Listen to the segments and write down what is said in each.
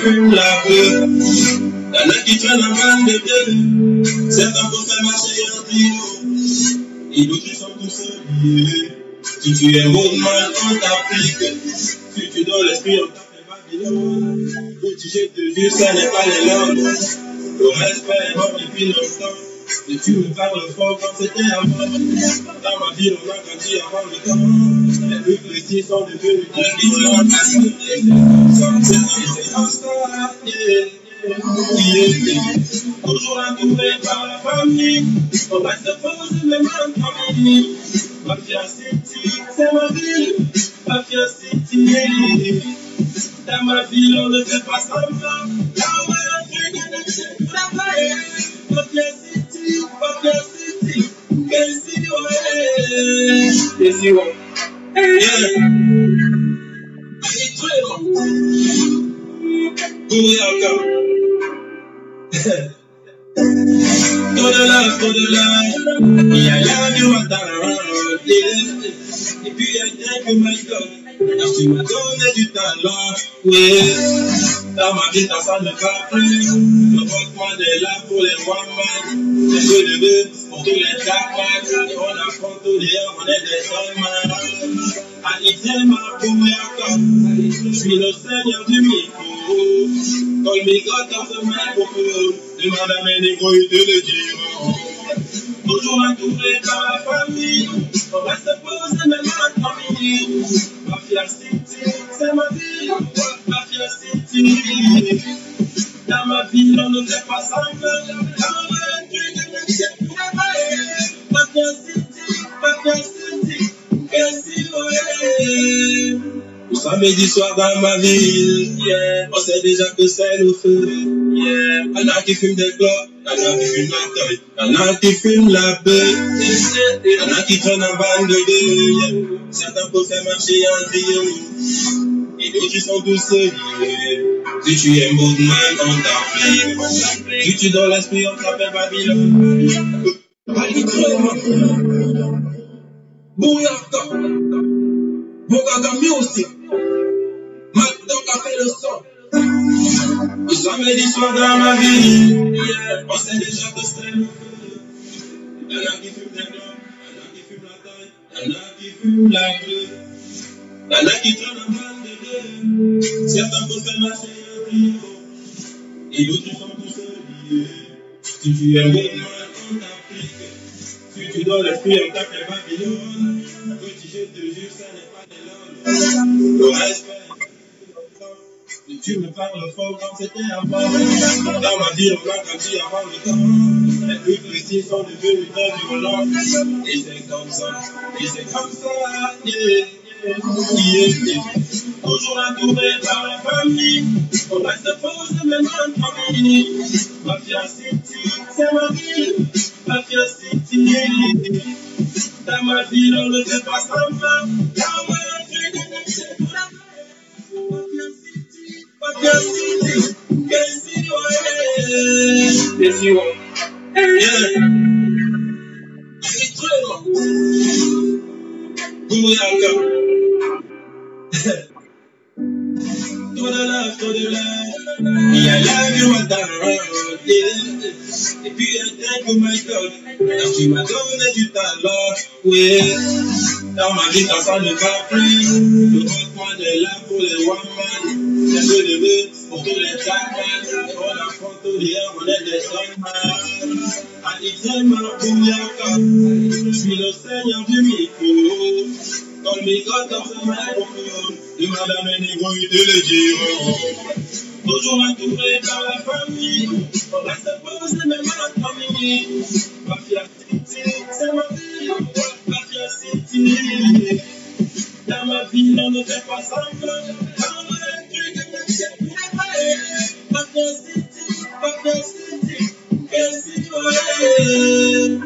fument la beuh. Y'en a qui traînent en bande de deux. Certains pour faire marcher en trio. Et d'autres qui sont tous liés. Si tu es bon mal, on t'applique. Si tu donnes l'esprit, on t'appelle Babylone. Si je te jure, ça n'est pas les langues. Le respect est mort depuis longtemps. Et tu me parles fort comme c'était avant. Dans ma vie, on a grandi avant le temps. Les plus petits sont devenus très différents. C'est comme ça, toujours entouré par la famille. On reste posé même en famille. Mafia City, c'est ma ville. Mafia City, dans ma ville, on ne fait pas semblant. Là où est un Mafia City, Mafia City, Casey, ouais. Casey, ouais. Yeah. Oui, encore. Trop de love, il y a la vie au talent. Et puis il y a rien que my God. Quand tu m'as donné du talent, oui. Dans ma vie, ça ne va plus. Le vote-moi est là pour les one-man. Les jeux de deux pour tous les capables. Et on affronte tous les hommes, on est des hommes. Allez, ma première. Je suis le seigneur du micro. Call me God dans ce microphone. Demande à mes négros, ils te le diront. Toujours entouré par la famille. On va se poser même en famille. Mafia City, c'est ma vie. Mafia City. Dans ma vie, on ne fait pas semblant. Mafia City, Mafia City. Au samedi soir dans ma ville, yeah. On sait déjà que c'est le feu. Yeah. Y'en a qui fument des clopes, y'en a qui fument la taille, y'en a qui fument la beuh. Y'en a qui traînent en bande de deux. Yeah. Certains peuvent faire marcher en trio. Et d'autres sont tous liés. Si tu es mode man, on t'applique. Si tu donnes l'esprit, on t'appelle Babylone. Bouyaka, Bogaga Music, Matok a fait le son. Le samedi soir dans ma vie, yeah. On sait déjà que c'est le feu. Y'en a qui fument des globes, y'en a qui fument la taille, y'en a qui fument la bleue. Y'en a qui traînent en bande de deux. Certains peuvent faire marcher un trio. Et d'autres sont tous liés. Si tu es bon mal, on t'applique. Si tu donnes l'esprit, on t'appelle Babylone. Petit, je te jure, ça n'est pas des lol. Le respect, et tu me parles fort comme c'était avant. Dans ma vie, on a grandi avant le temps. Les plus petits sont devenus très violents. Et c'est comme ça, yeah. Toujours entouré par la famille. On reste posé même en famille. Mafia City, c'est ma ville. Mafia City, dans ma ville, on ne fait pas semblant. Là où est Mafia City, Casey, ouais. Casey, ouais. Yeah. Oui, encore. Trop de love, il y a la vie au talent. Et puis il y a rien que my God. Quand tu m'as donné du talent, oui. Dans ma vie, ça ne va plus. Le vote-moi est là pour les one-man. Les jeux de deux pour tous les capables. Et on affronte tous les hommes, on est des hommes. Allez, ma première. Je suis le seigneur du micro. Call me God dans ce microphone. Demande à mes négros, ils te le diront. Toujours entouré par la famille. On reste posé même en famille. Mafia City, c'est ma vie. Mafia City. Dans ma vie, on ne fait pas semblant. Mafia City, Mafia City. Casey, ouais.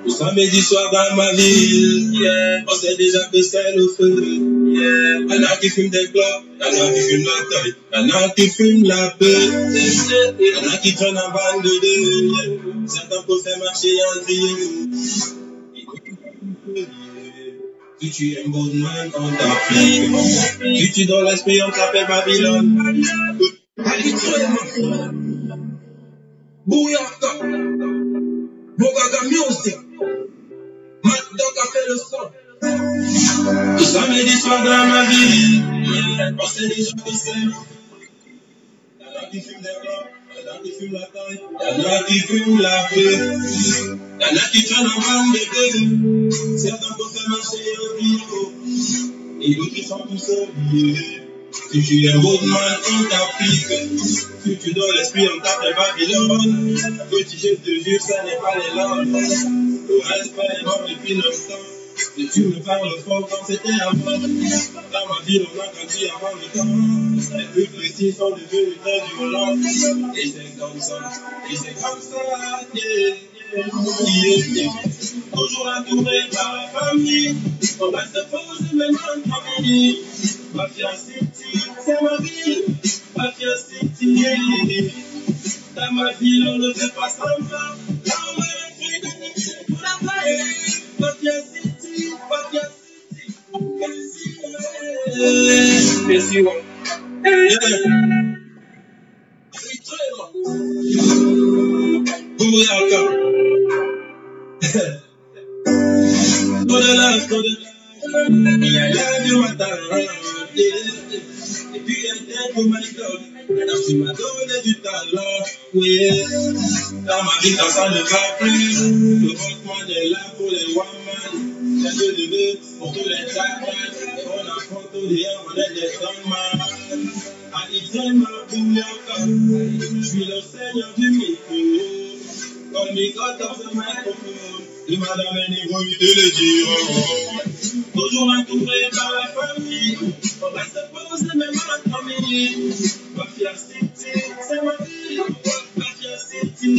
Le samedi soir dans ma ville, yeah. On sait déjà que c'est le feu, yeah. Y'en a qui fument des clopes, y'en a qui fument la taille, y'en a qui fument la beuh. Y'en a qui traînent en bande de deux, yeah. Certains peuvent faire marcher en trio. Si tu es un bon man, on t'applique. Si tu donnes l'esprit, on t'appelle Babylone. Alitrema, Bouyaka, Bogaga Music, Mad Dog a fait le son. Samedi soir dans ma vie, on sait déjà que c'est. Y'en a qui fument des clopes, y'en a qui fument la taille, y'en a qui fument la feu, y'en a qui traînent en bande de deux. Certains peuvent faire marcher un bio, et d'autres qui sont tout seuls. Si tu es un road man, on t'applique. Si tu donnes l'esprit, on tape les Babylone. Petit, je te jure, ça n'est pas les langues. Le respect est mort depuis longtemps. Si tu me parles fort comme c'était avant. Dans ma ville, on a grandi avant le temps. Les plus précis sont devenus très violents. Et c'est comme ça, yeah. Toujours entouré par la famille. On reste posé même en famille. Mafia City, c'est ma ville. Mafia City, dans ma ville, on ne fait pas semblant. Là, on va rentrer dans le jeu pour la paix. Mafia City, Messi, ouais. Bouyaka. Il y a l'air du matin, et puis il y a des pour my dog. Maintenant tu m'as donné du talent, oui. Dans ma vie, ça ne va plus. Le Rockman est là pour les one-man. J'ai deux bébés pour tous les jackman. Et on affronte tous les hommes, on est des gunman. Alitrema, Bouyaka. Je suis le seigneur du micro. Call me God of the microphone. Et madame est négociée de le dire. Toujours entouré par la famille. On va se poser même en famille. Mafia City, c'est ma vie. Mafia City.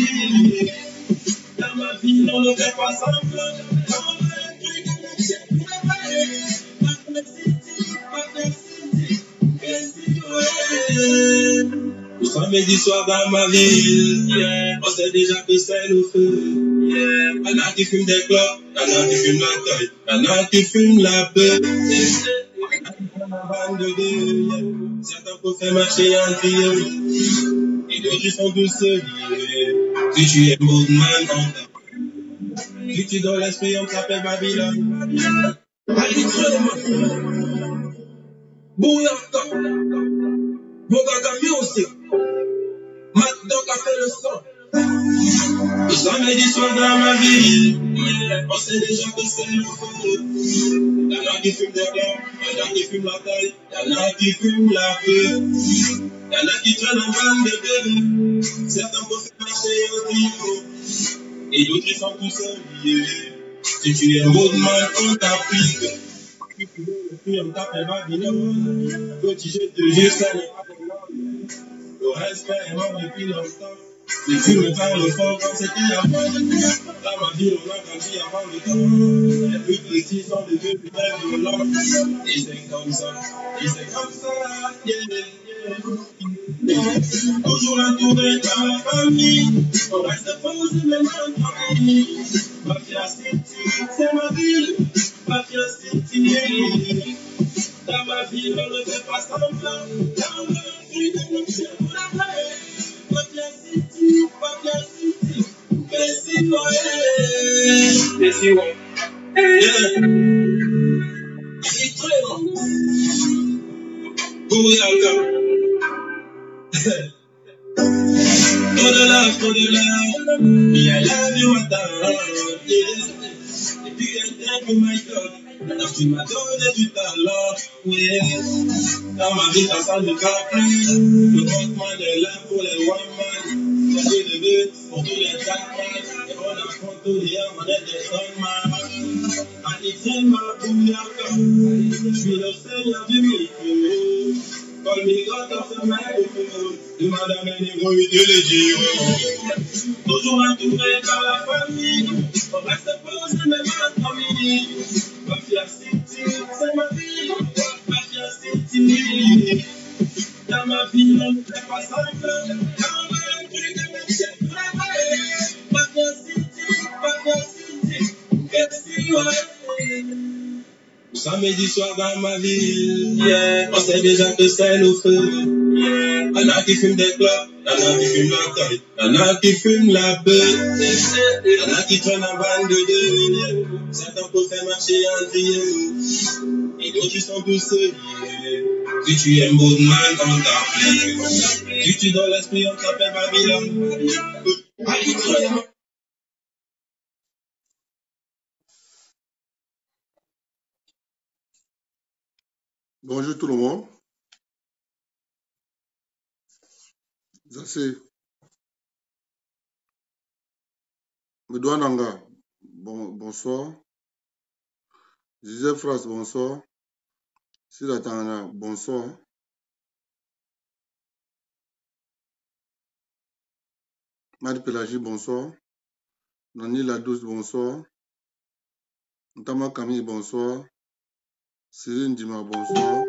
Dans ma vie, on ne fait pas semblant. On va être dans la chaîne pour la paix. Mafia City. Messi, ouais. Nous sommes samedi soir dans ma ville. On sait déjà que c'est le feu. Y'en a qui fument des clopes, y'en a qui fument la taille, y'en a qui fument la peur. Bande de deux, certains peuvent faire marcher en trio, et d'autres sont tous seuls. Si tu es mode man, si tu donnes l'esprit, on t'appelle Babylone. Bouyaka, Bogaga Music, Mad Dog a fait le son. Le samedi soir dans ma ville, on sait déjà que c'est le feu. Y'en a qui fument des clopes, y'en a qui fument la taille, y'en a qui fument la feu. Y'en a qui traînent en bande de deux. Certains peuvent faire marcher un trio, et d'autres sont tous seuls. Si tu es un roadman, on t'applique. Si tu veux le prix, on t'appelle Babylone. Petit, je te jure, ça n'est pas de l'ordre. Le respect est mort depuis longtemps. Si tu me parles fort comme c'était avant. Dans ma ville, on a grandi avant le temps. Les plus précis sont devenus très violents. Et c'est comme ça, yeah. Toujours entouré par la famille. On reste posé même en famille. Mafia City, c'est ma ville. Mafia City, dans ma ville, on ne fait pas semblant. Dans ma vie, on ne fait pas la paix. Mafia City, Messi, ouais. Messi, ouais. Alitrema, Bouyaka. Au-delà, il y a la vie au matin, et puis il y a des pour my dog. Maintenant tu m'as donné du talent, oui. Dans ma vie, ça ne va plus. Le Rockman est là pour les one-man. J'ai des bébés pour tous les jackman. Et on affronte tous les hommes, on est des gunman. Alitrema, Bouyaka. Je suis le seigneur du micro. Call me God of the microphone. Et madame est négociée de le dire. Toujours entouré par la famille. On reste posé même en famille. Mafia City, c'est ma vie. Mafia City. Dans ma vie, on ne fait pas semblant. Dans ma vie, on ne fait pas Mafia City. Merci, ouais. Samedi soir dans ma ville, on sait déjà que c'est le feu. y'en a qui fument des clopes, y'en a qui fument la caille, y'en a qui fument la beuh, y'en a qui traînent en bande de deux, certains peuvent faire marcher en trio, et d'autres sont tous liés. Si tu aimes Boudman, on t'applique. Si tu donnes l'esprit, on t'appelle Babylone. Bonjour tout le monde. Zassé. Medouananga, bonsoir. Gisèle Fras, bonsoir. Sidatana, bonsoir. Marie Pélagie, bonsoir. Nani Ladouce, bonsoir. Ntama Camille, bonsoir. Cyril Ndima, bonsoir.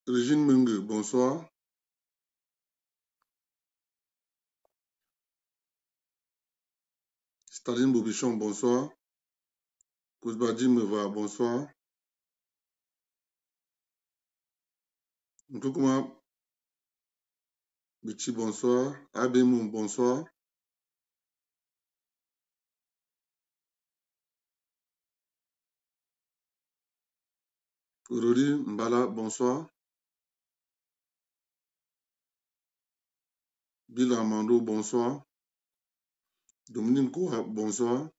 Régine Mungue, bonsoir. Staline Bobichon, bonsoir. Kouzbadi Meva, bonsoir. Nkoukouma Bichi, bonsoir. Abemou, bonsoir. Urori Mbala, bonsoir. Bill Armando, bonsoir. Dominique Koura, bonsoir.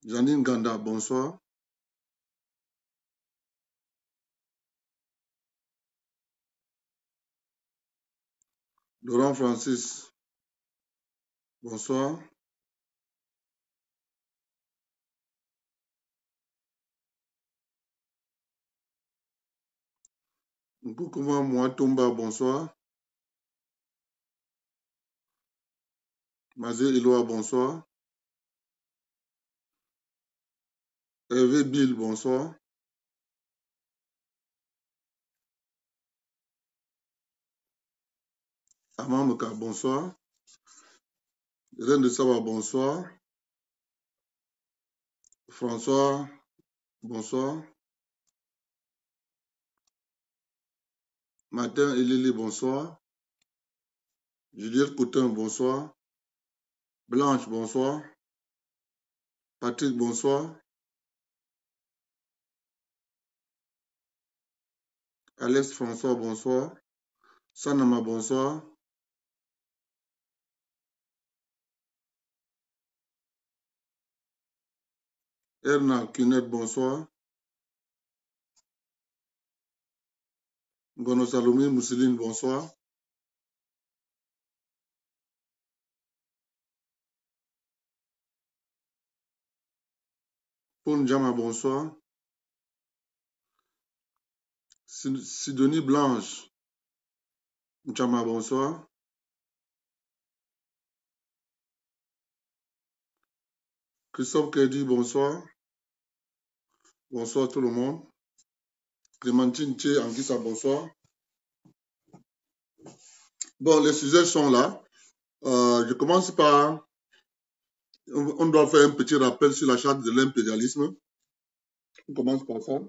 Janine Ganda, bonsoir. Laurent Francis, bonsoir. Nkoukouma Mouatomba, bonsoir. Mazé Eloa, bonsoir. Hervé Bill, bonsoir. Amameka, bonsoir. Hélène de Saba, bonsoir. François, bonsoir. Martin Elili, bonsoir. Juliette Coutin, bonsoir. Blanche, bonsoir. Patrick, bonsoir. Alex François, bonsoir. Sanama, bonsoir. Erna Kinet, bonsoir. Ngono Salomé Mousseline, bonsoir. Paul Njama, bonsoir. Sidonie Blanche, Njama, bonsoir. Christophe Kedi, bonsoir. Bonsoir tout le monde. Clémentine Tché, Anguissa, bonsoir. Bon, les sujets sont là. Je commence par... On doit faire un petit rappel sur la charte de l'impérialisme. On commence par ça.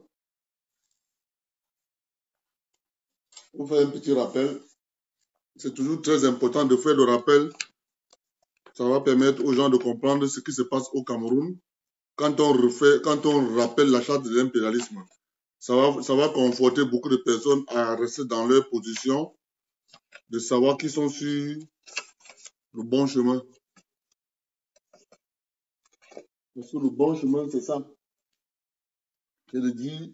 On fait un petit rappel. C'est toujours très important de faire le rappel. Ça va permettre aux gens de comprendre ce qui se passe au Cameroun. Quand on rappelle la charte de l'impérialisme, ça va conforter beaucoup de personnes à rester dans leur position, de savoir qu'ils sont sur le bon chemin. Parce que le bon chemin, c'est ça. C'est de dire,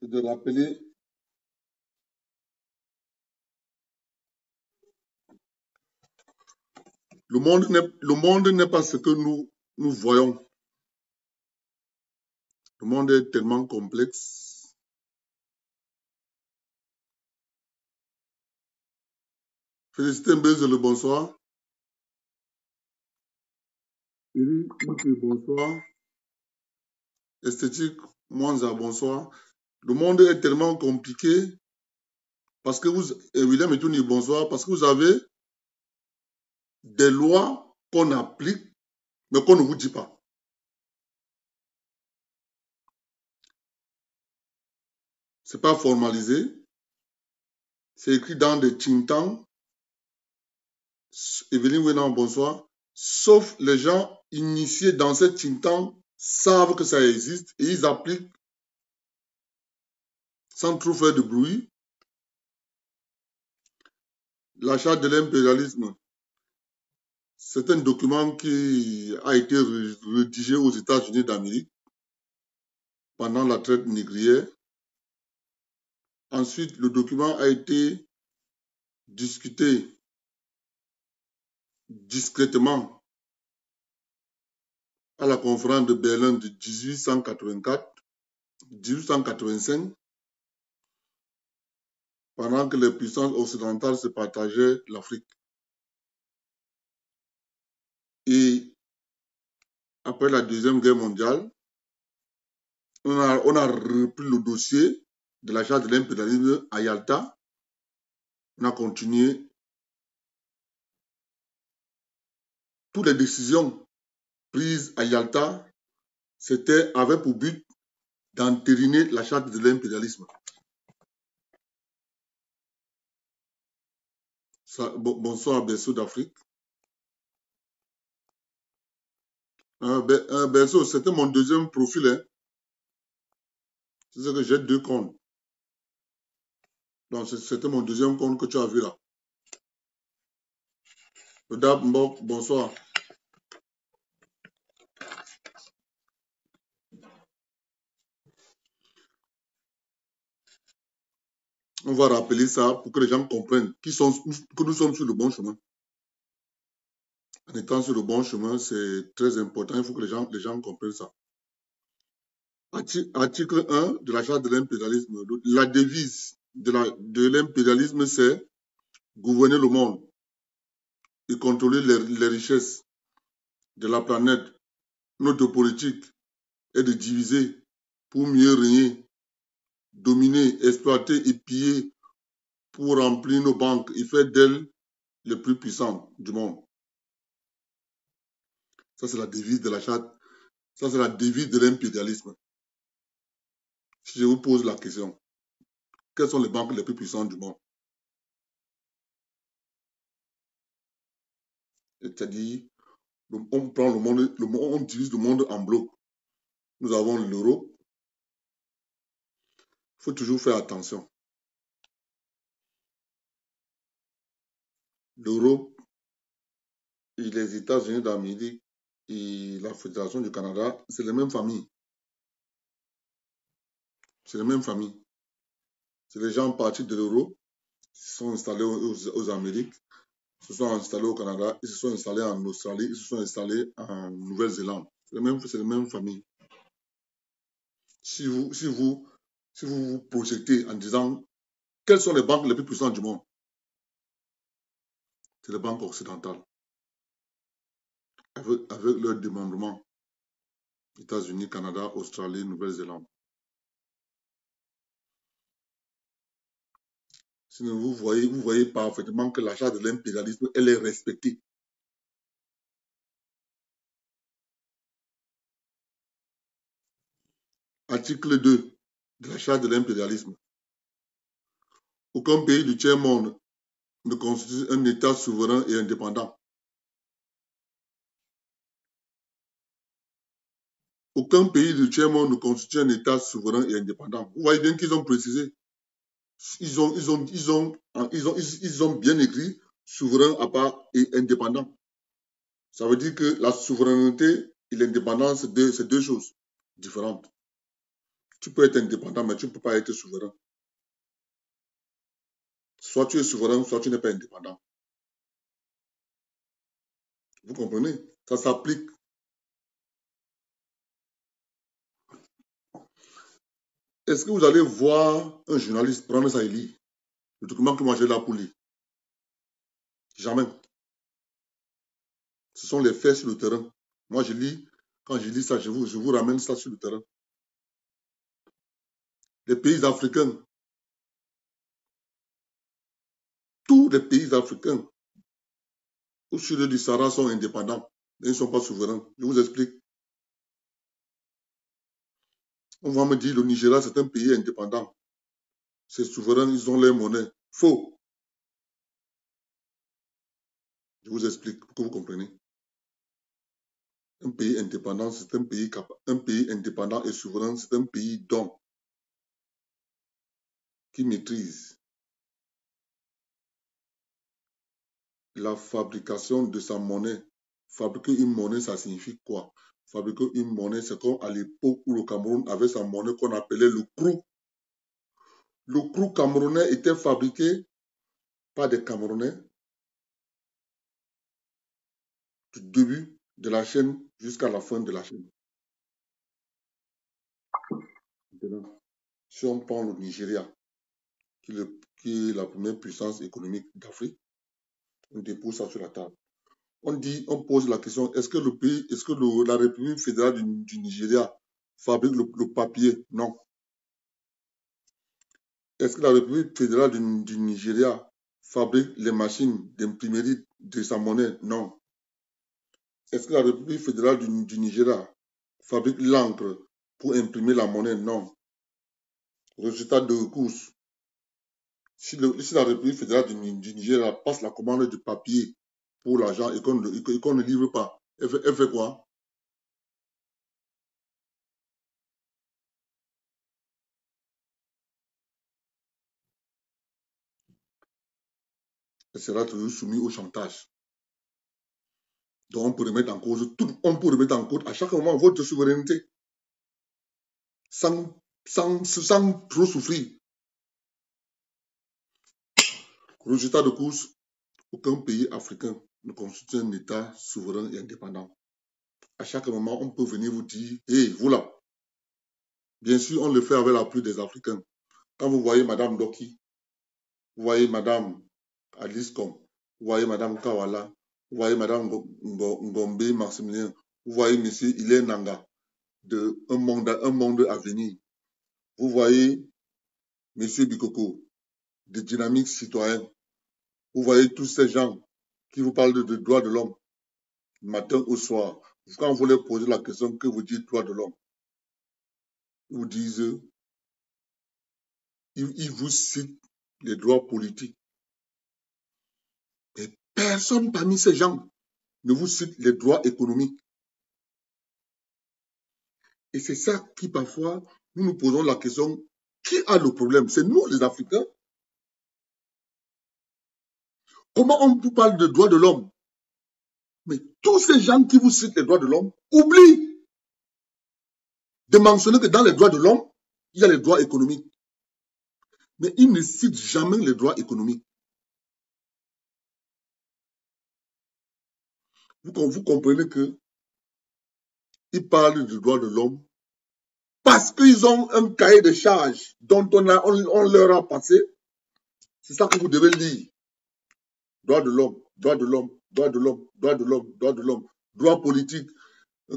c'est de rappeler le monde n'est pas ce que nous voyons. Le monde est tellement complexe. Félicité Mbeze, le bonsoir. Eric, bonsoir. Esthétique, Mwanza, bonsoir. Le monde est tellement compliqué parce que William Etouni, bonsoir, parce que vous avez des lois qu'on applique, mais qu'on ne vous dit pas. Ce n'est pas formalisé. C'est écrit dans des think-tanks. Evelyne Wenan, bonsoir. Sauf les gens initiés dans ces think-tanks savent que ça existe et ils appliquent sans trop faire de bruit la charte de l'impérialisme. C'est un document qui a été rédigé aux États-Unis d'Amérique pendant la traite négrière. Ensuite, le document a été discuté discrètement à la conférence de Berlin de 1885, pendant que les puissances occidentales se partageaient l'Afrique. Et après la Deuxième Guerre mondiale, on a repris le dossier de la charte de l'impérialisme à Yalta. On a continué. Toutes les décisions prises à Yalta avaient pour but d'entériner la charte de l'impérialisme. Bonsoir, berceau d'Afrique. Berceau, c'était mon deuxième profil. Hein. C'est que j'ai 2 comptes. Donc, c'était mon deuxième compte que tu as vu là. Bonsoir. On va rappeler ça pour que les gens comprennent que nous sommes sur le bon chemin. En étant sur le bon chemin, c'est très important. Il faut que les gens comprennent ça. Article 1 de la charte de l'impérialisme. La devise de l'impérialisme, c'est gouverner le monde et contrôler les richesses de la planète. Notre politique est de diviser pour mieux régner, dominer, exploiter et piller pour remplir nos banques et faire d'elles les plus puissantes du monde. Ça, c'est la devise de la charte. Ça, c'est la devise de l'impérialisme. Si je vous pose la question, quelles sont les banques les plus puissantes du monde? C'est-à-dire, on prend le monde, on divise le monde en blocs. Nous avons l'euro. Il faut toujours faire attention. L'Europe et les États-Unis d'Amérique et la Fédération du Canada, c'est les mêmes familles. C'est les mêmes familles. C'est les gens partis de l'euro, qui se sont installés aux Amériques, se sont installés au Canada, ils se sont installés en Australie, ils se sont installés en Nouvelle-Zélande. C'est les mêmes familles. Si vous vous projetez en disant quelles sont les banques les plus puissantes du monde, c'est les banques occidentales. Avec leur démembrement, États-Unis, Canada, Australie, Nouvelle-Zélande. Sinon, vous voyez parfaitement que la charte de l'impérialisme, elle est respectée. Article 2 de la charte de l'impérialisme. Aucun pays du tiers-monde ne constitue un État souverain et indépendant. Aucun pays du tiers-monde ne constitue un État souverain et indépendant. Vous voyez bien qu'ils ont précisé. Ils ont bien écrit souverain à part et indépendant. Ça veut dire que la souveraineté et l'indépendance, c'est deux choses différentes. Tu peux être indépendant, mais tu ne peux pas être souverain. Soit tu es souverain, soit tu n'es pas indépendant. Vous comprenez? Ça s'applique. Est-ce que vous allez voir un journaliste prendre ça et lire le document que moi j'ai là pour lire? Jamais. Ce sont les faits sur le terrain. Moi, je lis. Quand je lis ça, je vous ramène ça sur le terrain. Les pays africains, tous les pays africains au sud du Sahara sont indépendants. Ils ne sont pas souverains. Je vous explique. On va me dire le Nigeria, c'est un pays indépendant. ces souverains, ils ont leur monnaie. Faux. Je vous explique pour que vous compreniez. Un pays indépendant, c'est un pays indépendant et souverain, c'est un pays donc qui maîtrise la fabrication de sa monnaie. Fabriquer une monnaie, ça signifie quoi? Fabriquer une monnaie, c'est comme à l'époque où le Cameroun avait sa monnaie qu'on appelait le krou. Le krou camerounais était fabriqué par des Camerounais du début de la chaîne jusqu'à la fin de la chaîne. Maintenant, si on prend le Nigeria, qui est la première puissance économique d'Afrique, on dépose ça sur la table. On pose la question, est-ce que la République fédérale du Nigeria fabrique le papier? Non. Est-ce que la République fédérale du Nigeria fabrique les machines d'imprimerie de sa monnaie? Non. Est-ce que la République fédérale du Nigeria fabrique l'encre pour imprimer la monnaie? Non. Résultat de course. Si la République fédérale du Nigeria passe la commande du papier pour l'argent et qu'on ne livre pas, elle fait quoi? Elle sera toujours soumise au chantage. Donc on peut remettre en cause tout, on peut remettre en cause à chaque moment votre souveraineté sans trop souffrir. Résultat de course, aucun pays africain ne constitue un État souverain et indépendant. À chaque moment, on peut venir vous dire, hé, vous là. Bien sûr, on le fait avec l'appui des Africains. Quand vous voyez Madame Doki, vous voyez Madame Alice Com, vous voyez Madame Kawala, vous voyez Madame Ngombe Maximilien, vous voyez Monsieur Hilaire Nanga de un monde à venir. Vous voyez Monsieur Bikoko de Dynamique Citoyenne. Vous voyez tous ces gens qui vous parlent de droits de l'homme, matin au soir. Quand vous leur posez la question que vous dites droits de l'homme, ils vous disent, ils vous citent les droits politiques. Et personne parmi ces gens ne vous cite les droits économiques. Et c'est ça qui, parfois, nous nous posons la question, qui a le problème? C'est nous, les Africains? Comment on vous parle de droits de l'homme? Mais tous ces gens qui vous citent les droits de l'homme oublient de mentionner que dans les droits de l'homme, il y a les droits économiques. Mais ils ne citent jamais les droits économiques. Vous comprenez que ils parlent du droit de l'homme parce qu'ils ont un cahier de charges dont on leur a passé. C'est ça que vous devez lire. Droit de l'homme, droit de l'homme, droit de l'homme, droit de l'homme, droit de l'homme, droit politique.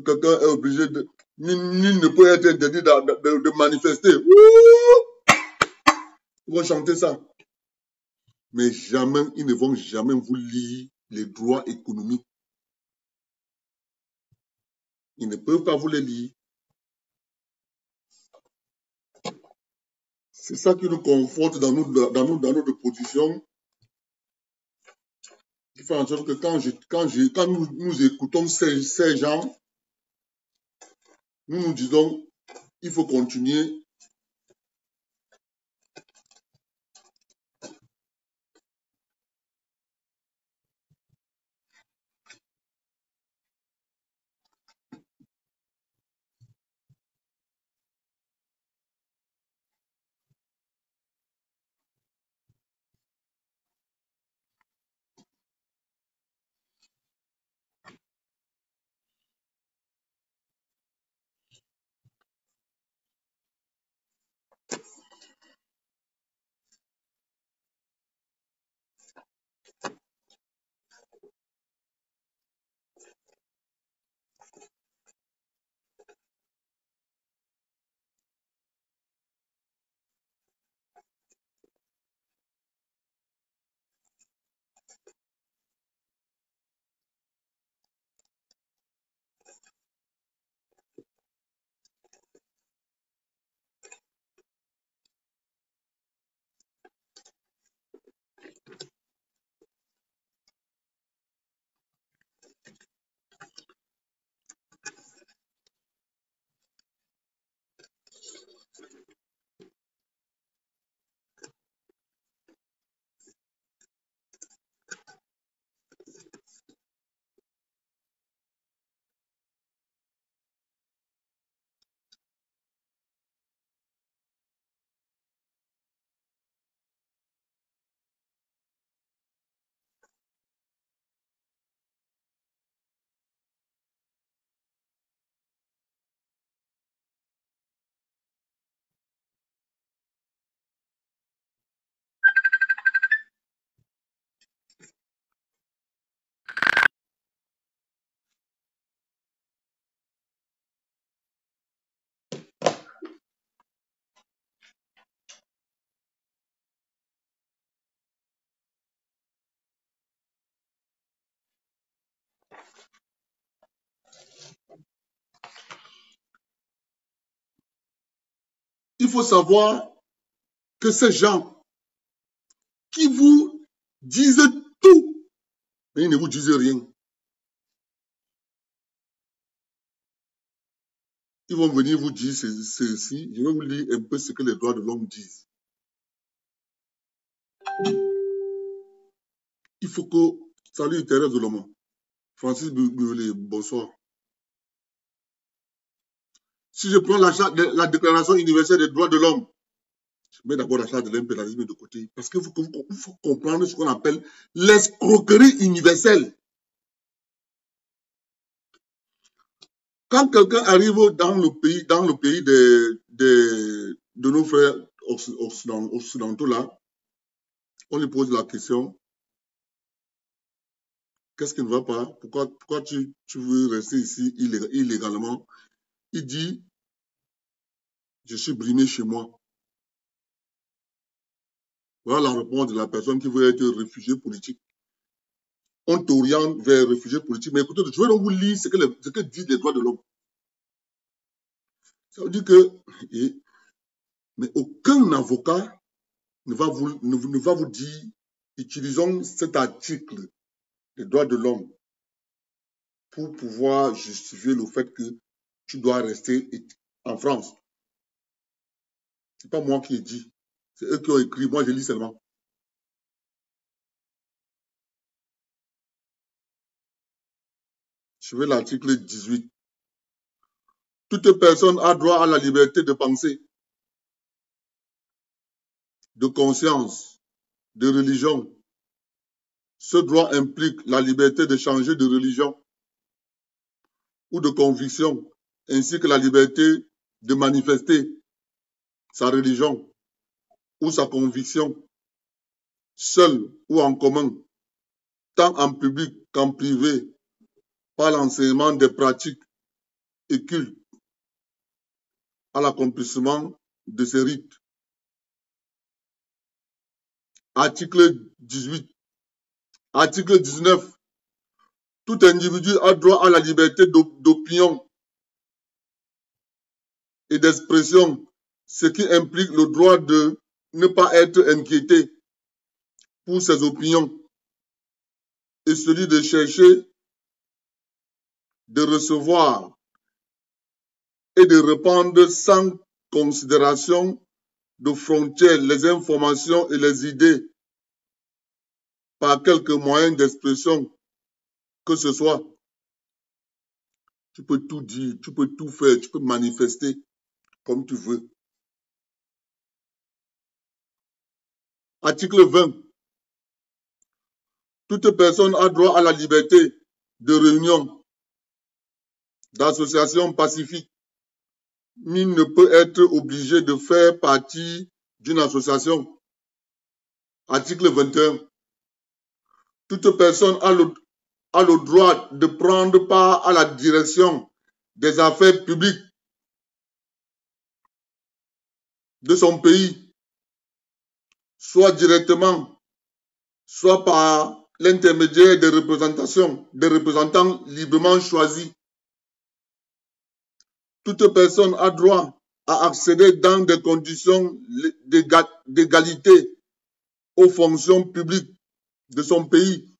Quelqu'un est obligé de... Nul ne peut être interdit de manifester. Ils vont chanter ça. Mais jamais, ils ne vont jamais vous lire les droits économiques. Ils ne peuvent pas vous les lire. C'est ça qui nous conforte dans notre position. Qui fait en sorte que quand nous écoutons ces gens, nous nous disons, il faut continuer. il faut savoir que ces gens qui vous disent tout, mais ils ne vous disent rien. Ils vont venir vous dire ceci. Je vais vous lire un peu ce que les droits de l'homme disent. Il faut que... Salut Thérèse Oloma. Francis Boulet, bonsoir. Si je prends la Déclaration universelle des droits de l'homme, je mets d'abord la charte de l'impérialisme de côté. Parce qu'il faut comprendre ce qu'on appelle l'escroquerie universelle. Quand quelqu'un arrive dans le pays de nos frères occidentaux là, on lui pose la question, qu'est-ce qui ne va pas? Pourquoi tu veux rester ici illégalement? Il dit, je suis brimé chez moi. Voilà la réponse de la personne qui veut être réfugié politique. On t'oriente vers réfugié politique. Mais écoutez, je vais donc vous lire ce que disent les droits de l'homme. Ça veut dire que, mais aucun avocat ne va vous dire, utilisons cet article des droits de l'homme pour pouvoir justifier le fait que tu dois rester en France. Ce n'est pas moi qui ai dit. C'est eux qui ont écrit. Moi, je lis seulement. Je vais l'article 18. Toute personne a droit à la liberté de penser, de conscience, de religion. Ce droit implique la liberté de changer de religion ou de conviction, ainsi que la liberté de manifester sa religion ou sa conviction, seul ou en commun, tant en public qu'en privé, par l'enseignement des pratiques et cultes à l'accomplissement de ces rites. Article 18. Article 19. Tout individu a droit à la liberté d'opinion et d'expression, ce qui implique le droit de ne pas être inquiété pour ses opinions et celui de chercher, de recevoir et de répandre sans considération de frontières les informations et les idées par quelque moyen d'expression que ce soit. Tu peux tout dire, tu peux tout faire, tu peux manifester comme tu veux. Article 20. Toute personne a droit à la liberté de réunion, d'association pacifique. Nul ne peut être obligé de faire partie d'une association. Article 21. Toute personne a le droit de prendre part à la direction des affaires publiques de son pays, soit directement, soit par l'intermédiaire des représentants librement choisis. Toute personne a droit à accéder dans des conditions d'égalité aux fonctions publiques de son pays.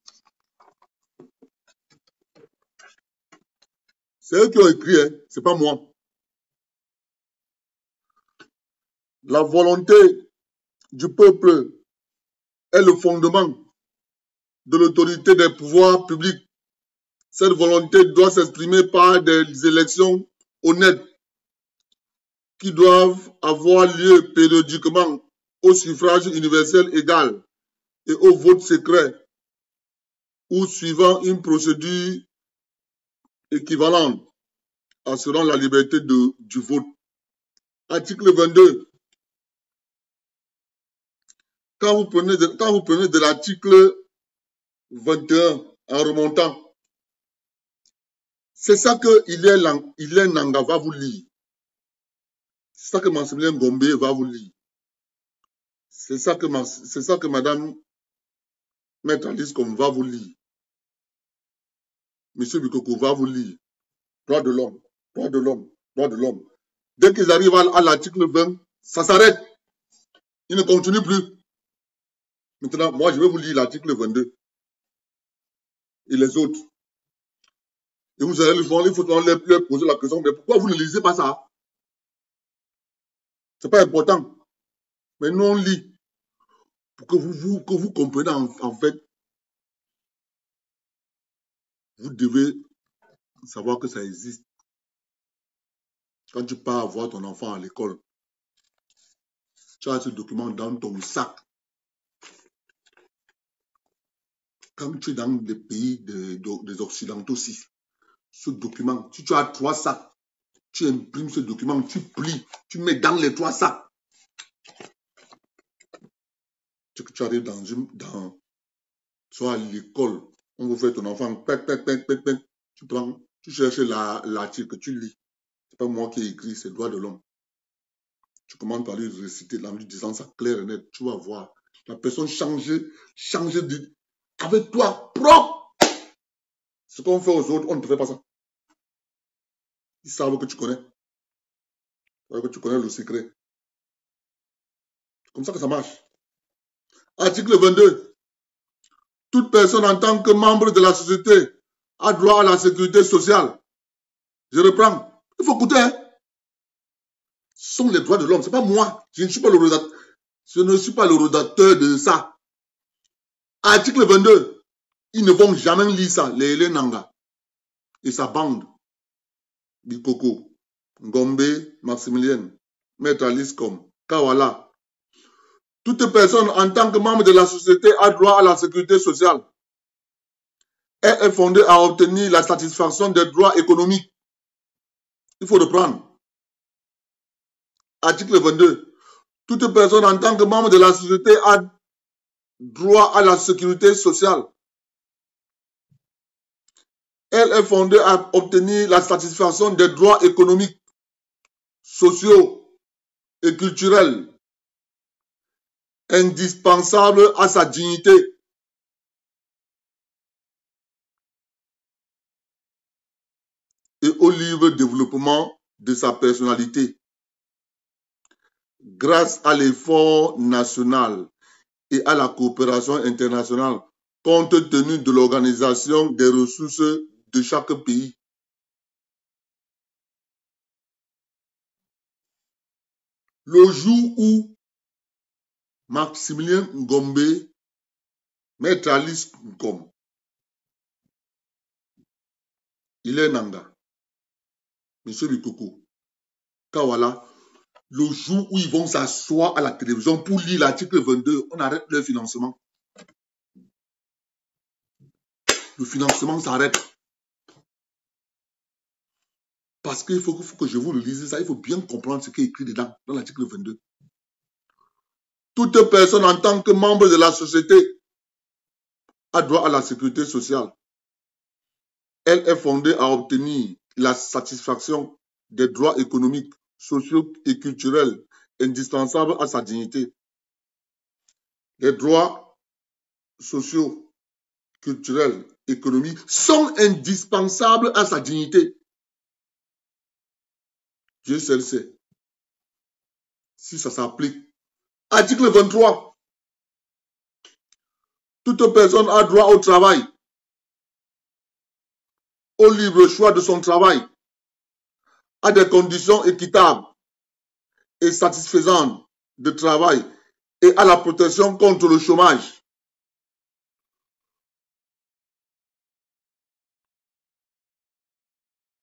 C'est eux qui ont écrit, hein? C'est pas moi. La volonté du peuple est le fondement de l'autorité des pouvoirs publics. Cette volonté doit s'exprimer par des élections honnêtes qui doivent avoir lieu périodiquement au suffrage universel égal et au vote secret ou suivant une procédure équivalente assurant la liberté du vote. Article 22. Quand vous prenez de l'article 21 en remontant, c'est ça que Hélène Nanga va vous lire. C'est ça que Maximilien Gombe va vous lire. C'est ça que Madame Maître Alice Kom va vous lire. Monsieur Bikoko va vous lire. Droit de l'homme, droit de l'homme, droit de l'homme. Dès qu'ils arrivent à l'article 20, Ça s'arrête. Il ne continue plus. Maintenant, moi, je vais vous lire l'article 22 et les autres. Et vous allez le voir, il faut leur poser la question, mais pourquoi vous ne lisez pas ça? Ce n'est pas important. Mais non, on lit. Pour que vous compreniez en fait, vous devez savoir que ça existe. Quand tu pars voir ton enfant à l'école, tu as ce document dans ton sac. Quand tu es dans les pays des Occidentaux aussi, ce document, si tu as 3 sacs, tu imprimes ce document, tu plies, tu mets dans les 3 sacs. Tu arrives soit à l'école, on vous fait ton enfant, tu cherches l'article, tu lis. Ce n'est pas moi qui ai écrit, c'est le droit de l'homme. Tu commences par lui réciter, en lui disant ça clair et net, tu vas voir. La personne change avec toi, propre. Ce qu'on fait aux autres, on ne te fait pas ça. Ils savent que tu connais. Que tu connais le secret. C'est comme ça que ça marche. Article 22. Toute personne en tant que membre de la société a droit à la sécurité sociale. Je reprends. Il faut écouter. Hein? Ce sont les droits de l'homme. Ce n'est pas moi. Je ne suis pas le rédacteur de ça. Article 22. Ils ne vont jamais lire ça. Les Nanga et sa bande. Bikoko, Ngombe, Maximilien, Maître Aliscom, Kawala. Toute personne en tant que membre de la société a droit à la sécurité sociale. Elle est fondée à obtenir la satisfaction des droits économiques. Il faut reprendre. Article 22. Toute personne en tant que membre de la société a droit à la sécurité sociale. Elle est fondée à obtenir la satisfaction des droits économiques, sociaux et culturels indispensables à sa dignité. Et au libre développement de sa personnalité. Grâce à l'effort national et à la coopération internationale, compte tenu de l'organisation des ressources de chaque pays. Le jour où Maximilien Ngombe, Maître Alice Ngom, il est Nanga, M. Bikoko, Kawala, le jour où ils vont s'asseoir à la télévision pour lire l'article 22, on arrête leur financement. Le financement s'arrête. Parce qu'il faut que je vous le lise ça, il faut bien comprendre ce qui est écrit dedans, dans l'article 22. Toute personne en tant que membre de la société a droit à la sécurité sociale. Elle est fondée à obtenir la satisfaction des droits économiques, sociaux et culturels indispensables à sa dignité. Les droits sociaux, culturels, économiques sont indispensables à sa dignité. Dieu seul sait si ça s'applique. Article 23. Toute personne a droit au travail, au libre choix de son travail, à des conditions équitables et satisfaisantes de travail et à la protection contre le chômage.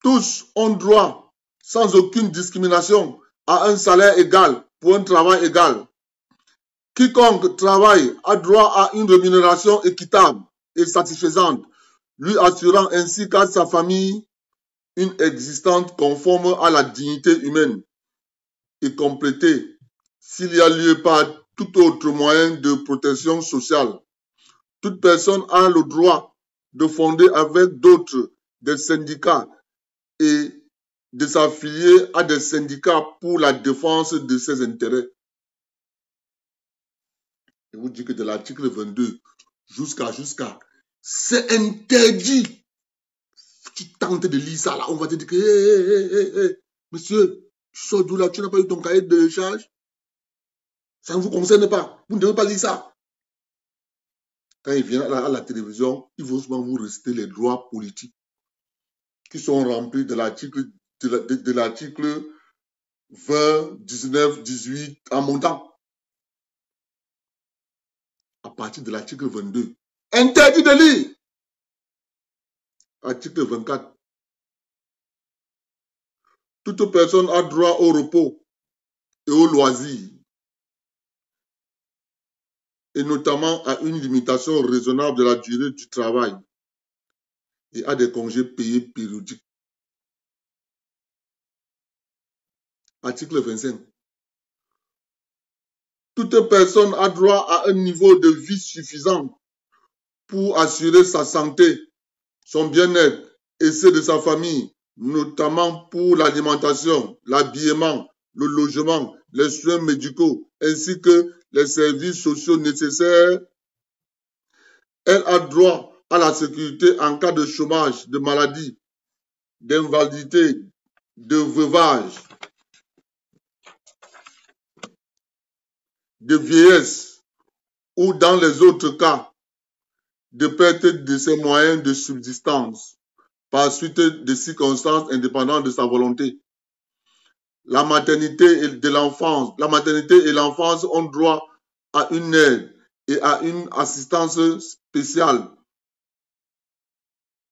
Tous ont droit, sans aucune discrimination, à un salaire égal pour un travail égal. Quiconque travaille a droit à une rémunération équitable et satisfaisante, lui assurant ainsi qu'à sa famille une existence conforme à la dignité humaine et complétée, s'il y a lieu, par tout autre moyen de protection sociale. Toute personne a le droit de fonder avec d'autres des syndicats et de s'affilier à des syndicats pour la défense de ses intérêts. Je vous dis que de l'article 22 jusqu'à, c'est interdit. Tu tentes de lire ça là, on va te dire que, monsieur, tu sors d'où là, tu n'as pas eu ton cahier de charge? Ça ne vous concerne pas. Vous ne devez pas lire ça. Quand il vient à la télévision, il faut souvent vous réciter les droits politiques qui sont remplis de l'article 20, 19, 18 en montant. À partir de l'article 22. Interdit de lire. Article 24. Toute personne a droit au repos et au loisir, et notamment à une limitation raisonnable de la durée du travail et à des congés payés périodiques. Article 25. Toute personne a droit à un niveau de vie suffisant pour assurer sa santé, son bien-être et ceux de sa famille, notamment pour l'alimentation, l'habillement, le logement, les soins médicaux, ainsi que les services sociaux nécessaires. Elle a droit à la sécurité en cas de chômage, de maladie, d'invalidité, de veuvage, de vieillesse ou dans les autres cas de perte de ses moyens de subsistance par suite de circonstances indépendantes de sa volonté. La maternité et l'enfance ont droit à une aide et à une assistance spéciale.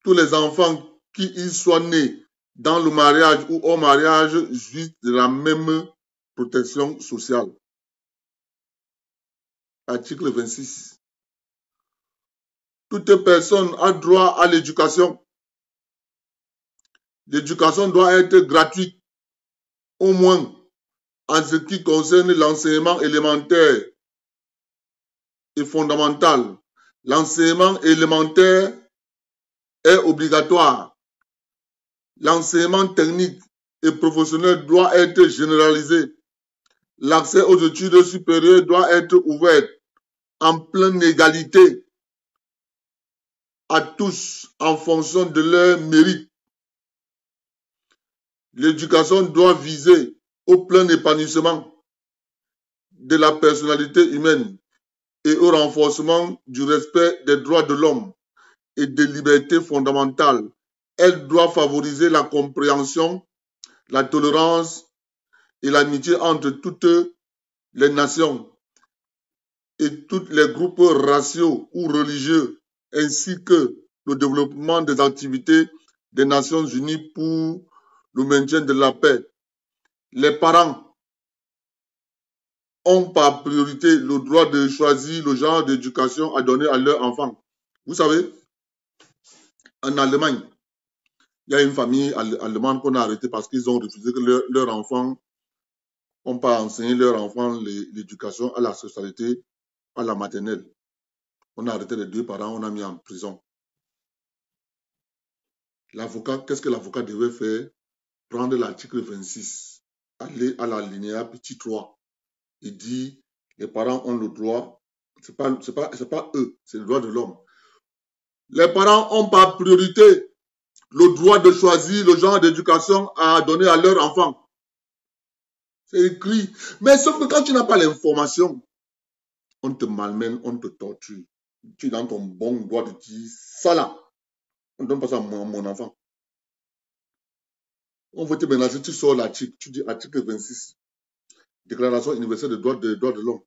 Tous les enfants qui y soient nés dans le mariage ou au mariage jouissent de la même protection sociale. Article 26. Toute personne a droit à l'éducation. L'éducation doit être gratuite, au moins en ce qui concerne l'enseignement élémentaire et fondamental. L'enseignement élémentaire est obligatoire. L'enseignement technique et professionnel doit être généralisé. L'accès aux études supérieures doit être ouvert en pleine égalité à tous en fonction de leur mérite. L'éducation doit viser au plein épanouissement de la personnalité humaine et au renforcement du respect des droits de l'homme et des libertés fondamentales. Elle doit favoriser la compréhension, la tolérance et l'amitié entre toutes les nations et tous les groupes raciaux ou religieux, ainsi que le développement des activités des Nations Unies pour le maintien de la paix. Les parents ont par priorité le droit de choisir le genre d'éducation à donner à leurs enfants. Vous savez, en Allemagne, il y a une famille allemande qu'on a arrêtée parce qu'ils ont refusé que leurs enfants n'ont pas enseigné leurs enfants l'éducation à la sexualité, à la maternelle. On a arrêté les deux parents, on a mis en prison. L'avocat, qu'est-ce que l'avocat devait faire? Prendre l'article 26, aller à la linéa petit 3 et dire les parents ont le droit, c'est pas eux, c'est le droit de l'homme. Les parents ont par priorité le droit de choisir le genre d'éducation à donner à leurs enfants. C'est écrit. Mais sauf que quand tu n'as pas l'information, on te malmène, on te torture. Tu es dans ton bon droit de dire ça là. On ne donne pas ça à mon enfant. On veut te ménager, tu sors l'article, tu dis article 26. Déclaration universelle des droits de l'homme.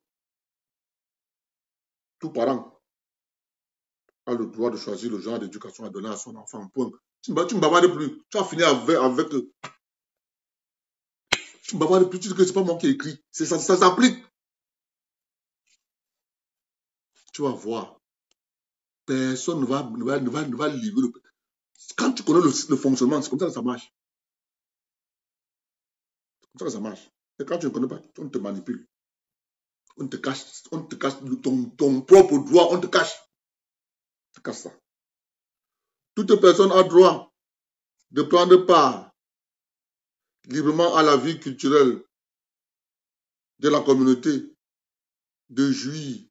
Tout parent a le droit de choisir le genre d'éducation à donner à son enfant. Point. Tu ne bavardes plus. Tu as fini avec eux. Tu ne bavardes plus. Tu dis que ce n'est pas moi qui ai écrit. Ça s'applique. Tu vas voir. Personne ne va livrer. Quand tu connais le fonctionnement, c'est comme ça que ça marche. C'est comme ça que ça marche. Et quand tu ne connais pas, on te manipule. On te cache ton propre droit, on te cache. On te cache ça. Toute personne a droit de prendre part librement à la vie culturelle de la communauté, de jouir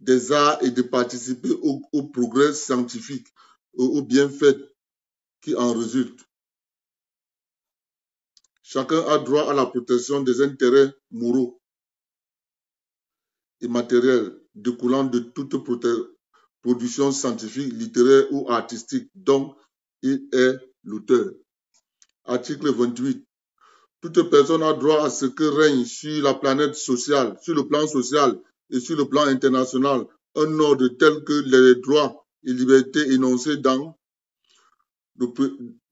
des arts et de participer au progrès scientifique, aux bienfaits qui en résultent. Chacun a droit à la protection des intérêts moraux et matériels découlant de toute production scientifique, littéraire ou artistique dont il est l'auteur. Article 28. Toute personne a droit à ce que règne sur la planète sociale, sur le plan social et sur le plan international, un ordre tel que les droits et libertés énoncés dans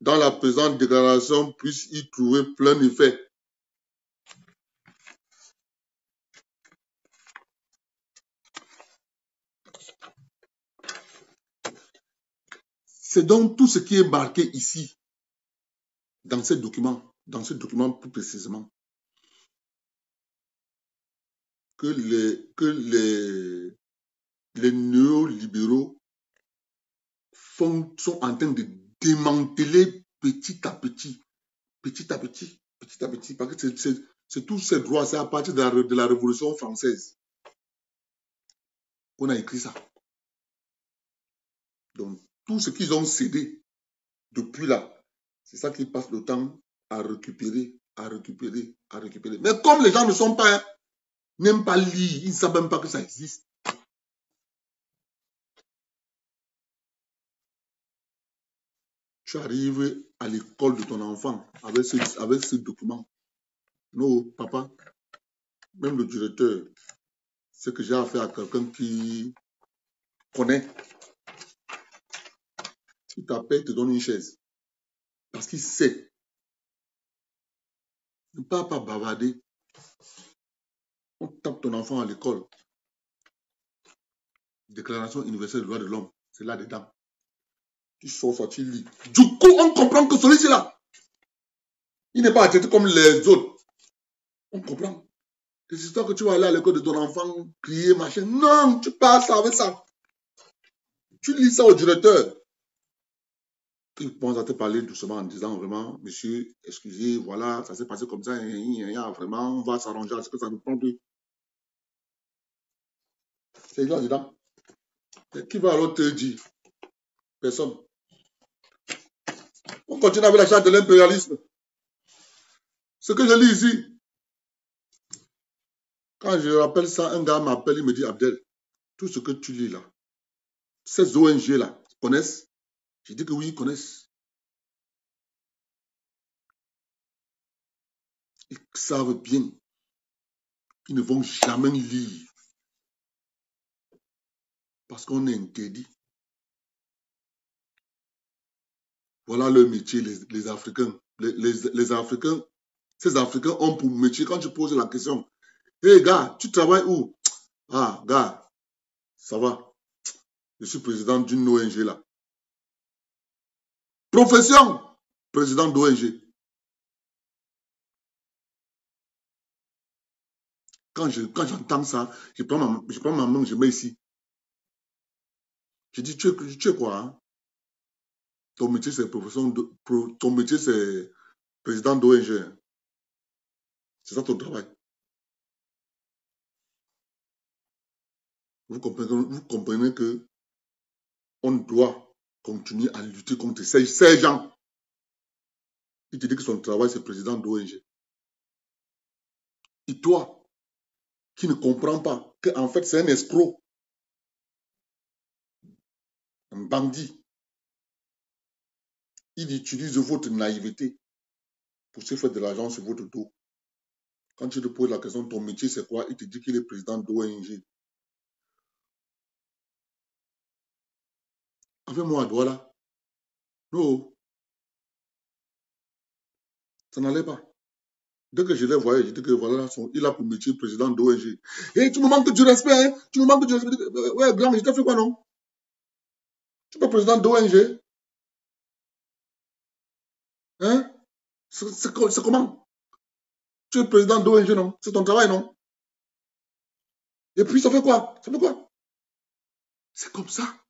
la présente déclaration puissent y trouver plein effet. C'est donc tout ce qui est marqué ici, dans ce document plus précisément, que les néolibéraux sont en train de démanteler petit à petit, parce que c'est tous ces droits, c'est à partir de la Révolution française qu'on a écrit ça. Donc, tout ce qu'ils ont cédé depuis là, c'est ça qu'ils passent le temps à récupérer. Mais comme les gens n'aiment pas lire, ils ne savent même pas que ça existe. Tu arrives à l'école de ton enfant avec ce document. Non, papa, même le directeur, c'est que j'ai affaire à quelqu'un qui connaît. Il t'appelle, il te donne une chaise. Parce qu'il sait. Ne pas bavarder. On tape ton enfant à l'école. Déclaration universelle des droits de l'homme. C'est là-dedans. Tu sors ça, tu lis. Du coup, on comprend que celui-ci là, il n'est pas traité comme les autres. On comprend. Les histoires que tu vas aller à l'école de ton enfant, crier, machin. Non, tu passes avec ça. Tu lis ça au directeur. Il pense à te parler doucement en disant vraiment, monsieur, excusez, voilà, ça s'est passé comme ça, vraiment, on va s'arranger à ce que ça ne prend plus. C'est là-dedans. Qui va alors te dire? Personne. On continue avec la charte de l'impérialisme. Ce que je lis ici, quand je rappelle ça, un gars m'appelle, il me dit, Abdel, tout ce que tu lis là, ces ONG-là, connaissent? Je dis que oui, ils connaissent. Ils savent bien. Ils ne vont jamais lire. Parce qu'on est interdit. Voilà leur métier, les Africains. Les Africains, ces Africains ont pour métier, quand tu poses la question, hé gars, tu travailles où? Ah, gars, ça va. Je suis président d'une ONG là. Profession, président d'ONG. Quand j'entends ça, je prends ma main, je mets ici. Je dis, tu es quoi? Hein? Ton métier, c'est ton métier, c'est président d'ONG. C'est ça ton travail. Vous comprenez que on doit continuer à lutter contre ces gens. Il te dit que son travail, c'est président d'ONG. Et toi, qui ne comprends pas qu'en fait, c'est un escroc, un bandit, il utilise votre naïveté pour se faire de l'argent sur votre dos. Quand tu te poses la question, ton métier, c'est quoi? Il te dit qu'il est président d'ONG. Avec moi à Douala. Non. Ça n'allait pas. Dès que je les voyais, je dis que voilà, il a pour métier président d'ONG. Et tu me manques du respect, hein? Tu me manques du respect. Ouais, grand, je t'ai fait quoi, non? Tu es pas président d'ONG? Hein? C'est comment? Tu es président d'ONG, non? C'est ton travail, non? Et puis, ça fait quoi? Ça fait quoi? C'est comme ça.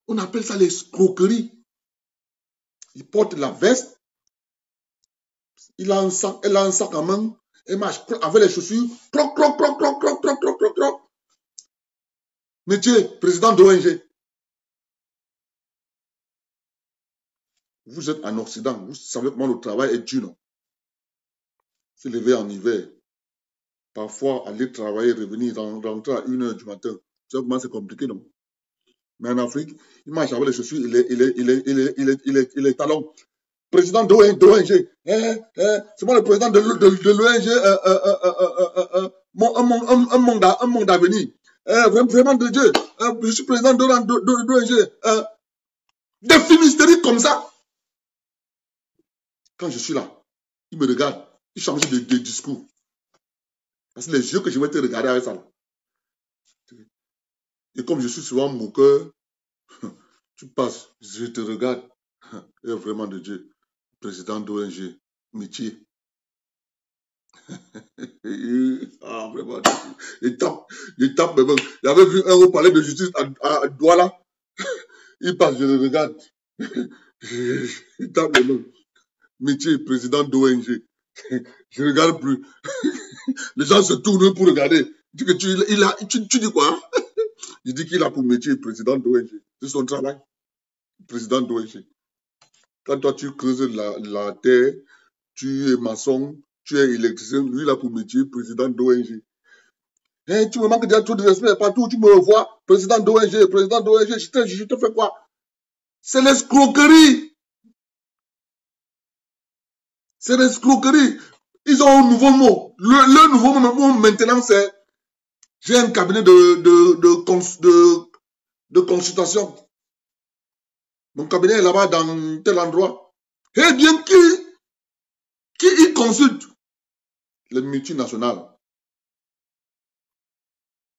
On appelle ça l'escroquerie. Il porte la veste, elle a un sac à main, elle marche avec les chaussures, croc, croc, croc, croc, croc, croc, croc, croc, croc. Métier, président d'ONG. Vous êtes en Occident, vous savez comment le travail est dur, non? Se lever en hiver, Parfois, aller travailler, revenir, rentrer à 1 h du matin. Tu vois comment c'est compliqué, non? Mais en Afrique, il marche avec les chaussures, il est talon. Président de l'ONG. C'est moi le président de l'ONG. Un monde à venir. Vraiment de Dieu. Je suis président de l'ONG. Des films comme ça. Quand je suis là, il me regarde. Il change de discours. Parce que les yeux que je vais te regarder avec ça. Là. Et comme je suis souvent moqueur, tu passes, je te regarde. Et vraiment de Dieu. Président d'ONG. Métier. Ah, vraiment. Il tape, mais bon. Il avait vu un au palais de justice à Douala. Il passe, je le regarde. Il tape les mains. Métier, président d'ONG. Je ne regarde plus. Les gens se tournent pour regarder. Tu dis quoi? Il dit qu'il a pour métier président d'ONG. C'est son travail. Président d'ONG. Quand toi, tu creuses la terre, tu es maçon, tu es électricien, lui, il a pour métier président d'ONG. Hey, tu me manques déjà trop de respect partout, tu me revois, président d'ONG, je te fais quoi? C'est l'escroquerie. C'est l'escroquerie. Ils ont un nouveau mot. Le nouveau mot maintenant, c'est j'ai un cabinet de consultation. Mon cabinet est là-bas dans tel endroit. Eh bien, qui y consulte? Les multinationales.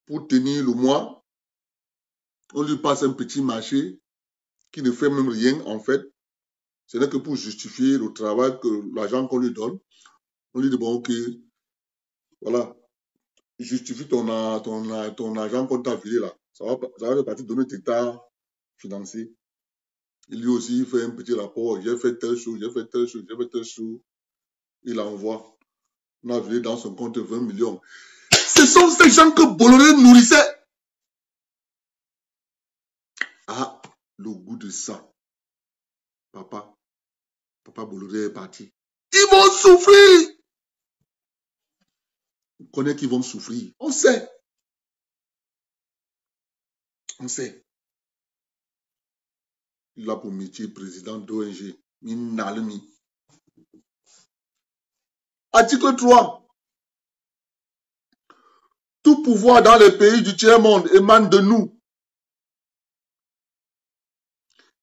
Pour tenir le mois, on lui passe un petit marché qui ne fait même rien en fait. Ce n'est que pour justifier le travail, que l'argent qu'on lui donne. On lui dit, bon, ok, voilà, justifie ton argent qu'on t'a filé là. Ça va faire partie de notre état financier. Et lui aussi, il fait un petit rapport. J'ai fait telle chose, j'ai fait telle chose, j'ai fait telle chose. Il envoie. On a filé dans son compte 20 millions. Ce sont ces gens que Bolloré nourrissait. Ah, le goût de ça. Papa Bolloré est parti. Ils vont souffrir. On connaît qu'ils vont souffrir. On sait. On sait. Il a pour métier président d'ONG. Article 3. Tout pouvoir dans les pays du tiers-monde émane de nous,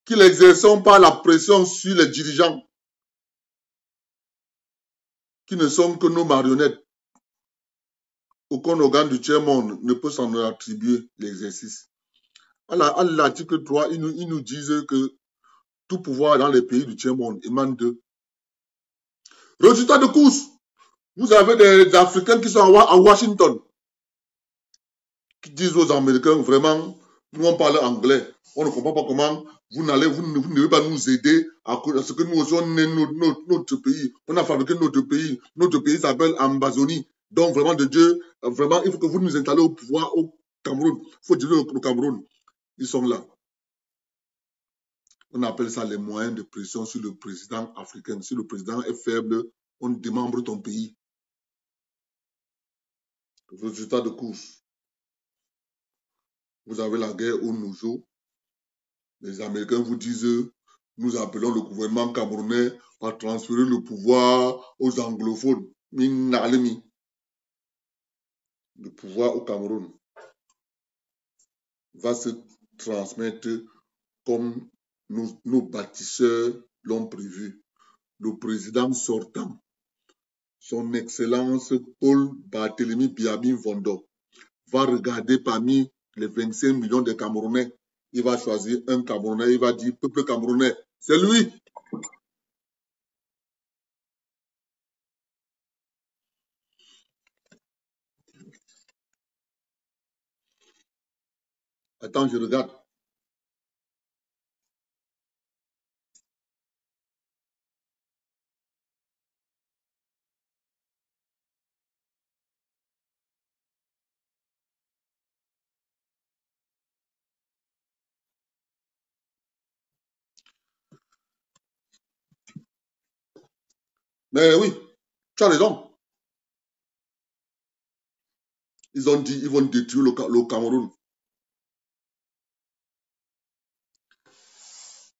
qui l'exerçons par la pression sur les dirigeants, qui ne sont que nos marionnettes. Aucun organe du tiers-monde ne peut s'en attribuer l'exercice. À l'article 3, ils nous disent que tout pouvoir dans les pays du tiers-monde émane d'eux. Résultat de course, vous avez des Africains qui sont à Washington, qui disent aux Américains, vraiment, nous on parle anglais, on ne comprend pas comment vous ne devez pas nous aider à ce que nous aussi on est notre pays. On a fabriqué notre pays. Notre pays s'appelle Ambazonie. Donc vraiment de Dieu, vraiment, il faut que vous nous installez au pouvoir au Cameroun. Il faut dire le Cameroun. Ils sont là. On appelle ça les moyens de pression sur le président africain. Si le président est faible, on démembre ton pays. Résultat de course. Vous avez la guerre au Nouveau. Les Américains vous disent, nous appelons le gouvernement camerounais à transférer le pouvoir aux anglophones. Le pouvoir au Cameroun va se transmettre comme nos bâtisseurs l'ont prévu. Le président sortant, son Excellence Paul Barthélemy Biabin Vondo, va regarder parmi les 25 millions de Camerounais. Il va choisir un Camerounais, il va dire, peuple camerounais, c'est lui. Attends, je regarde. Mais oui, tu as raison. Ils ont dit qu'ils vont détruire le Cameroun.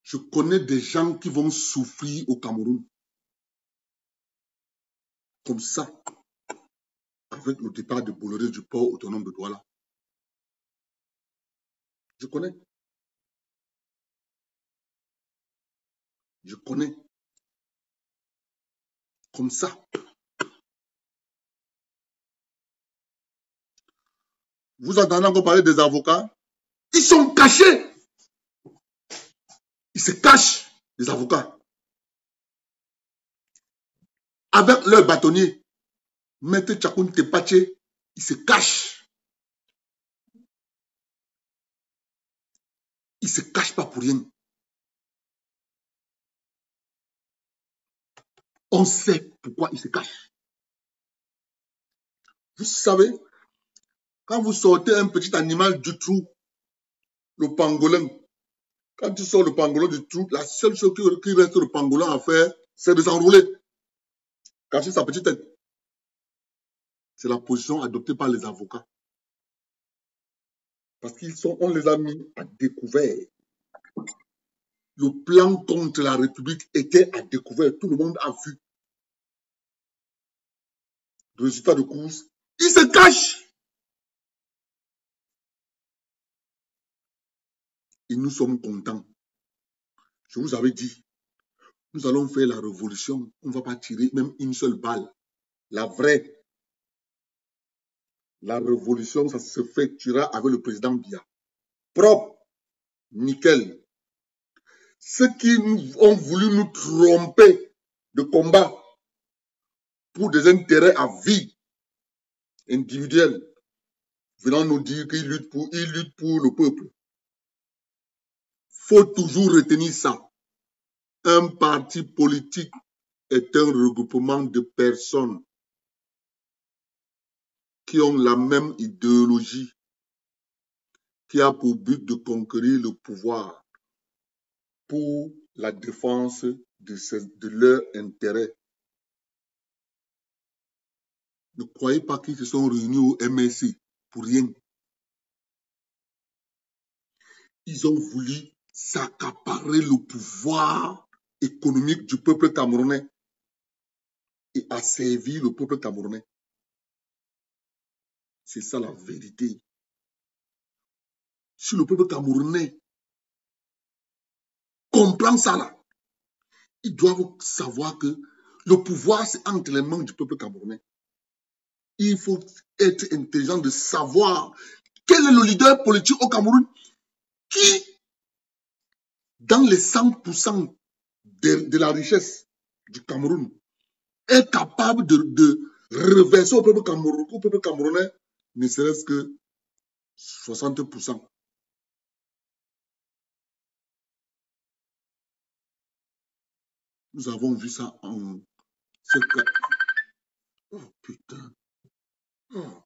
Je connais des gens qui vont souffrir au Cameroun. Comme ça, avec le départ de Bolloré du port autonome de Douala. Je connais. Je connais. Comme ça. Vous entendez encore parler des avocats? Ils sont cachés. Ils se cachent, les avocats. Avec leur bâtonnier. Maître Tchakoun Tepache, ils se cachent. Ils ne se cachent pas pour rien. On sait pourquoi ils se cachent. Vous savez, quand vous sortez un petit animal du trou, le pangolin, quand tu sors le pangolin du trou, la seule chose qui reste le pangolin à faire, c'est de s'enrouler. Cacher sa petite tête. C'est la position adoptée par les avocats. Parce qu'on les a mis à découvert. Le plan contre la République était à découvert. Tout le monde a vu. Le résultat de course, ils se cachent. Et nous sommes contents. Je vous avais dit, nous allons faire la révolution. On ne va pas tirer même une seule balle. La vraie. La révolution, ça se effectuera avec le président Biya. Propre. Nickel. Ceux qui ont voulu nous tromper de combat pour des intérêts à vie individuels, venant nous dire qu'ils luttent pour le peuple. Faut toujours retenir ça. Un parti politique est un regroupement de personnes qui ont la même idéologie, qui a pour but de conquérir le pouvoir pour la défense de leurs intérêts. Ne croyez pas qu'ils se sont réunis au MSC pour rien. Ils ont voulu s'accaparer le pouvoir économique du peuple camerounais et asservir le peuple camerounais. C'est ça la vérité. Si le peuple camerounais comprend ça là, ils doivent savoir que le pouvoir c'est entre les mains du peuple camerounais. Il faut être intelligent de savoir quel est le leader politique au Cameroun qui, dans les 100% de la richesse du Cameroun, est capable de reverser au peuple camerounais, ne serait-ce que 60%. Nous avons vu ça en... Oh putain. Oh.